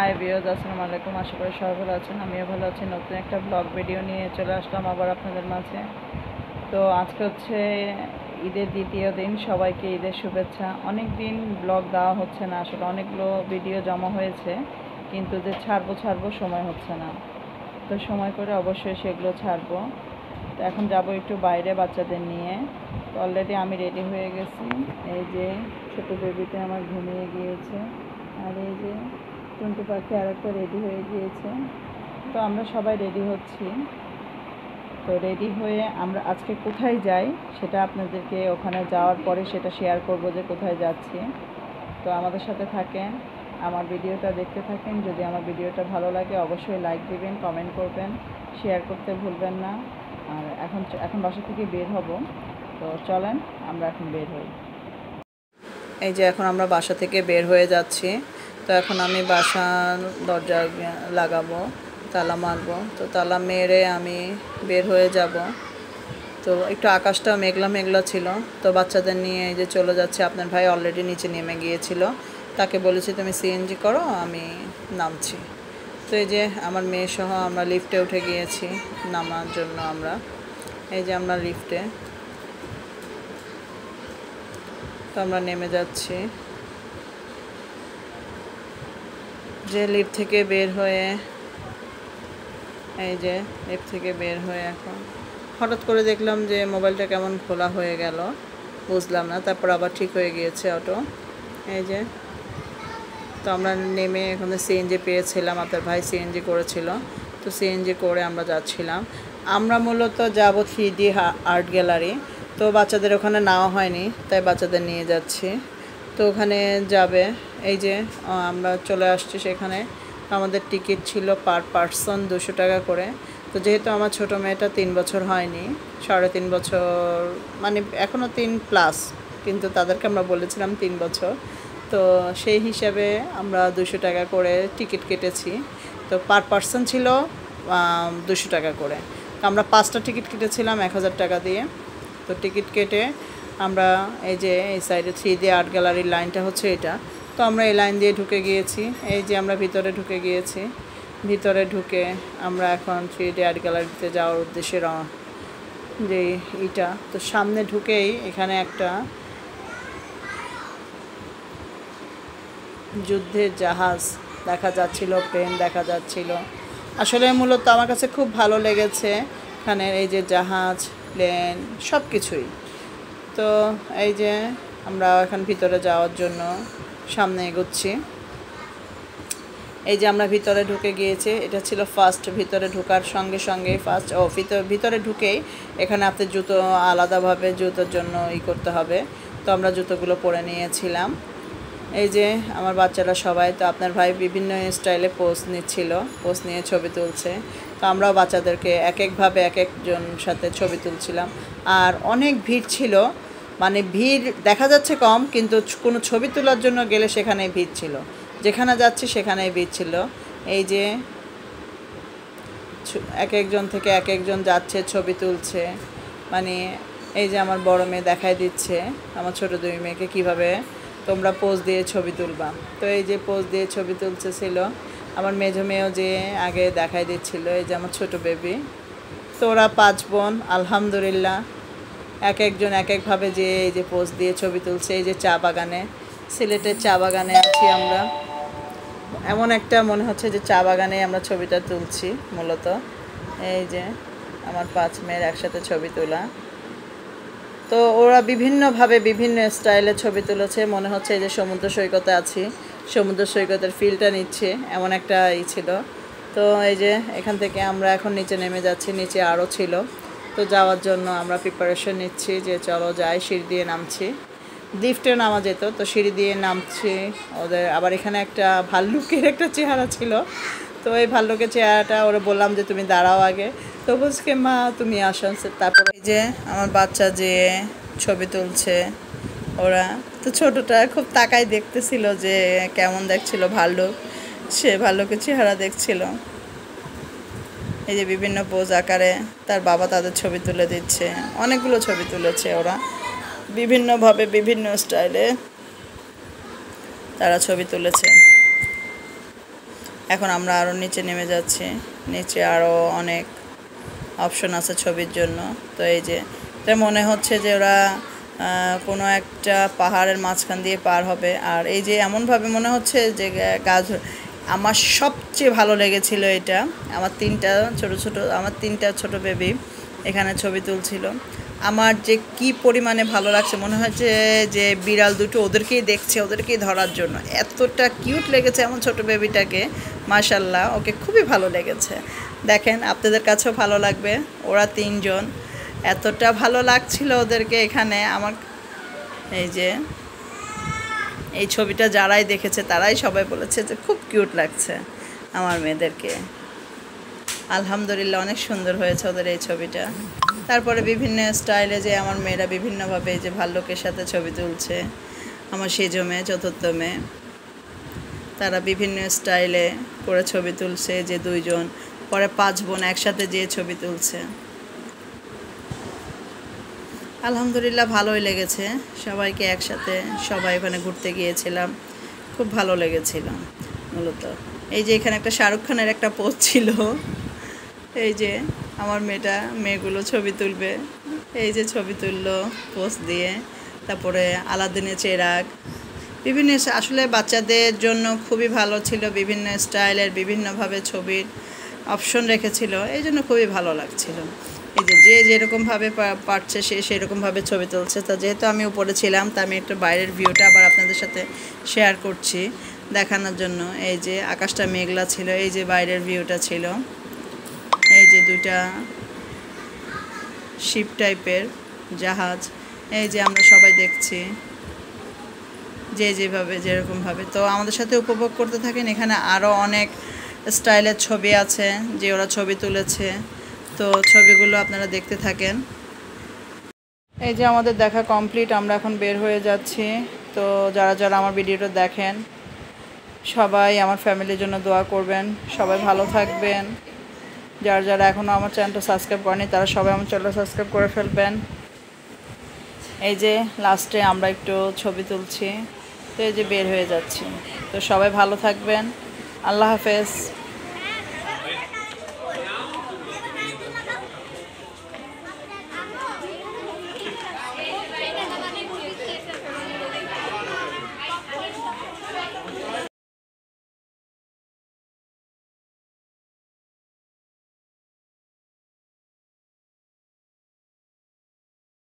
Hi viewers, আসসালামু আলাইকুম। আশা করি সবাই ভালো আছেন, আমিও ভালো আছি। নতুন একটা ব্লগ ভিডিও নিয়ে চলে আসলাম আবার আপনাদের মাঝে। তো আজকে হচ্ছে ঈদের দ্বিতীয় দিন, সবাইকে ঈদের শুভেচ্ছা। অনেক দিন ব্লগ দেওয়া হচ্ছে না, আসলে অনেকগুলো ভিডিও জমা হয়েছে, কিন্তু যে ছাড়বো সময় হচ্ছে না। তো সময় করে অবশ্যই সেগুলো ছাড়বো। তো এখন যাবো একটু বাইরে বাচ্চাদের নিয়ে। তো অলরেডি আমি রেডি হয়ে গেছি। এই যে ছোটো বেবিতে আমার ঘুমিয়ে গিয়েছে, আর এই যে টুনটু পাখি আর একটা রেডি হয়ে গিয়েছে। তো আমরা সবাই রেডি হচ্ছি। তো রেডি হয়ে আমরা আজকে কোথায় যাই সেটা আপনাদেরকে ওখানে যাওয়ার পরে সেটা শেয়ার করব যে কোথায় যাচ্ছি। তো আমাদের সাথে থাকেন, আমার ভিডিওটা দেখতে থাকেন। যদি আমার ভিডিওটা ভালো লাগে অবশ্যই লাইক দিবেন, কমেন্ট করবেন, শেয়ার করতে ভুলবেন না। আর এখন বাসা থেকে বের হব। তো চলেন আমরা এখন বের হই। এই যে এখন আমরা বাসা থেকে বের হয়ে যাচ্ছি। তো এখন আমি বাসার দরজা লাগাবো, তালা মারবো। তো তালা মেরে আমি বের হয়ে যাব। তো একটু আকাশটা মেঘলা মেঘলা ছিল। তো বাচ্চাদের নিয়ে এই যে চলে যাচ্ছে। আপনার ভাই অলরেডি নিচে নেমে গিয়েছিল, তাকে বলেছি তুমি সিএনজি করো, আমি নামছি। তো এই যে আমার মেয়ে সহ আমরা লিফটে উঠে গিয়েছি নামার জন্য। এই যে আমরা লিফটে, তো আমরা নেমে যাচ্ছি। যে লিফট থেকে বের হয়ে, এই যে লিফট থেকে বের হয়ে এখন হঠাৎ করে দেখলাম যে মোবাইলটা কেমন খোলা হয়ে গেল, বুঝলাম না। তারপর আবার ঠিক হয়ে গিয়েছে অটো। এই যে তো আমরা নেমে এখানে সিএনজি পেয়েছিলাম, আপনার ভাই সিএনজি করেছিল। তো সিএনজি করে আমরা যাচ্ছিলাম। আমরা মূলত যাব 3D আর্ট গ্যালারি। তো বাচ্চাদের ওখানে নেওয়া হয়নি, তাই বাচ্চাদের নিয়ে যাচ্ছি। তো ওখানে যাবে। এই যে আমরা চলে আসছি সেখানে। আমাদের টিকিট ছিল পার পারসন 200 টাকা করে। তো যেহেতু আমার ছোটো মেয়েটা 3 বছর হয়নি, 3.5 বছর, মানে এখনও 3+, কিন্তু তাদেরকে আমরা বলেছিলাম 3 বছর। তো সেই হিসাবে আমরা 200 টাকা করে টিকিট কেটেছি। তো পার পারসন ছিল 200 টাকা করে। তো আমরা 5টা টিকিট কেটেছিলাম 1000 টাকা দিয়ে। তো টিকিট কেটে আমরা এই যে এই সাইডে 3D আর্ট গ্যালারির লাইনটা হচ্ছে এটা। তো আমরা এই লাইন দিয়ে ঢুকে গিয়েছি। এই যে আমরা ভিতরে ঢুকে গিয়েছি। ভিতরে ঢুকে আমরা এখন 3D আর্ট গ্যালারিতে যাওয়ার উদ্দেশ্যে যে এটা। তো সামনে ঢুকেই এখানে একটা যুদ্ধের জাহাজ দেখা যাচ্ছিল, প্লেন দেখা যাচ্ছিল। আসলে মূলত আমার কাছে খুব ভালো লেগেছে এখানে এই যে জাহাজ, প্লেন, সব কিছুই। তো এই যে আমরা এখন ভিতরে যাওয়ার জন্য সামনে এগোচ্ছি। এই যে আমরা ভিতরে ঢুকে গিয়েছি। এটা ছিল ফার্স্ট। ভিতরে ঢোকার সঙ্গে সঙ্গে ভিতরে ঢুকেই এখানে আপনার জুতো আলাদাভাবে জুতোর জন্য করতে হবে। তো আমরা জুতোগুলো পরে নিয়েছিলাম। এই যে আমার বাচ্চারা সবাই, তো আপনার ভাই বিভিন্ন স্টাইলে পোজ নিচ্ছিল, পোজ নিয়ে ছবি তুলছে। তো আমরাও বাচ্চাদেরকে এক একভাবে এক একজন সাথে ছবি তুলছিলাম। আর অনেক ভিড় ছিল, মানে ভিড় দেখা যাচ্ছে কম, কিন্তু কোনো ছবি তোলার জন্য গেলে সেখানে ভিড় ছিল। যেখানে যাচ্ছি সেখানেই ভিড় ছিল। এই যে এক একজন থেকে এক একজন যাচ্ছে, ছবি তুলছে। মানে এই যে আমার বড় মেয়ে দেখাই দিচ্ছে আমার ছোটো 2 মেয়েকে কীভাবে তোমরা পোজ দিয়ে ছবি তুলবা। তো এই যে পোজ দিয়ে ছবি তুলতেছিল। আমার মেজো মেয়েও যে আগে দেখাই দিচ্ছিল। এই যে আমার ছোটো বেবি। তো ওরা 5 বোন, আলহামদুলিল্লাহ এক একজন এক একভাবে যে এই যে পোজ দিয়ে ছবি তুলছে। এই যে চা বাগানে, সিলেটের চা বাগানে আছি আমরা। এমন একটা মনে হচ্ছে যে চা বাগানে আমরা ছবিটা তুলছি মূলত। এই যে আমার 5 মেয়ের একসাথে ছবি তোলা। তো ওরা বিভিন্নভাবে বিভিন্ন স্টাইলে ছবি তুলেছে। মনে হচ্ছে যে সমুদ্র সৈকতে আছি, সমুদ্র সৈকতের ফিলটা নিচ্ছে, এমন একটা ছিল। তো এই যে এখান থেকে আমরা এখন নিচে নেমে যাচ্ছি। নিচে আরও ছিল। তো যাওয়ার জন্য আমরা প্রিপারেশন নিচ্ছি যে চলো যাই। সিঁড়ি দিয়ে নামছি। লিফটে নামা যেত, তো সিঁড়ি দিয়ে নামছি। ওদের আবার এখানে একটা ভাল্লুকের একটা চেহারা ছিল। তো এই ভাল্লুকের চেহারাটা ওরা বললাম যে তুমি দাঁড়াও আগে। তো বুঝকে মা তুমি আসো। তারপরে এই যে আমার বাচ্চা যে ছবি তুলছে ওরা। তো ছোটোটা খুব তাকাই দেখতেছিল যে কেমন দেখছিল ভাল্লুক, সে ভাল্লুকের চেহারা দেখছিল। এই যে বিভিন্ন পোজ আকারে তার বাবা তাদের ছবি তুলে দিচ্ছে। অনেকগুলো ছবি তুলেছে ওরা, বিভিন্নভাবে বিভিন্ন স্টাইলে তারা ছবি তুলেছে। এখন আমরা আরও নিচে নেমে যাচ্ছি। নিচে আরও অনেক অপশন আছে ছবির জন্য। তো এই যে এটা মনে হচ্ছে যে ওরা কোনো একটা পাহাড়ের মাঝখান দিয়ে পার হবে। আর এই যে এমনভাবে মনে হচ্ছে যে গাছ। আমার সবচেয়ে ভালো লেগেছিল এটা, আমার তিনটা ছোট বেবি এখানে ছবি তুলছিল। আমার যে কি পরিমাণে ভালো লাগছে, মনে হচ্ছে যে বিড়াল দুটো ওদেরকেই দেখছে, ওদেরকেই ধরার জন্য। এতটা কিউট লেগেছে আমার ছোট বেবিটাকে, মাশাল্লাহ, ওকে খুবই ভালো লেগেছে। দেখেন আপনাদের কাছেও ভালো লাগবে। ওরা তিনজন এতটা ভালো লাগছিল ওদেরকে এখানে। আমার এই যে এই ছবিটা যারাই দেখেছে তারাই সবাই বলেছে যে খুব কিউট লাগছে আমার মেয়েদেরকে। আলহামদুলিল্লাহ অনেক সুন্দর হয়েছে ওদের এই ছবিটা। তারপরে বিভিন্ন স্টাইলে যে আমার মেয়েরা বিভিন্নভাবে যে ভাল্লুকের সাথে ছবি তুলছে। আমার সেজো মেয়ে, চতুর্থ মেয়ে, তারা বিভিন্ন স্টাইলে করে ছবি তুলছে। যে দুইজন, পরে 5 বোন একসাথে যেয়ে ছবি তুলছে। আলহামদুলিল্লাহ ভালোই লেগেছে সবাইকে একসাথে। সবাই ওখানে ঘুরতে গিয়েছিলাম, খুব ভালো লেগেছিল মূলত। এই যে এখানে একটা শাহরুখ খানের একটা পোজ ছিল। এই যে আমার মেয়েগুলো ছবি তুলবে, এই যে ছবি তুললো পোজ দিয়ে। তারপরে আলাদিনের চেরাগ, বিভিন্ন আসলে বাচ্চাদের জন্য খুবই ভালো ছিল। বিভিন্ন স্টাইলের বিভিন্নভাবে ছবির অপশন রেখেছিল, এই জন্য খুবই ভালো লাগছিল। এই যে যেরকমভাবে পারছে সে সেরকমভাবে ছবি তুলছে। তো যেহেতু আমি উপরে ছিলাম, তা আমি একটু বাইরের ভিউটা আবার আপনাদের সাথে শেয়ার করছি দেখানোর জন্য। এই যে আকাশটা মেঘলা ছিল, এই যে বাইরের ভিউটা ছিল। এই যে দুইটা শিপ টাইপের জাহাজ, এই যে আমরা সবাই দেখছি যেভাবে যেরকমভাবে। তো আমাদের সাথে উপভোগ করতে থাকেন। এখানে আরও অনেক স্টাইলের ছবি আছে যে ওরা ছবি তুলেছে। তো ছবিগুলো আপনারা দেখতে থাকেন। এই যে আমাদের দেখা কমপ্লিট, আমরা এখন বের হয়ে যাচ্ছি। তো যারা আমার ভিডিওটা দেখেন সবাই আমার ফ্যামিলির জন্য দোয়া করবেন, সবাই ভালো থাকবেন। যারা এখনও আমার চ্যানেলটা সাবস্ক্রাইব করেনি তারা সবাই আমার চ্যানেলটা সাবস্ক্রাইব করে ফেলবেন। এই যে লাস্টে আমরা একটু ছবি তুলছি। তো এই যে বের হয়ে যাচ্ছি। তো সবাই ভালো থাকবেন। আল্লাহ হাফেজ।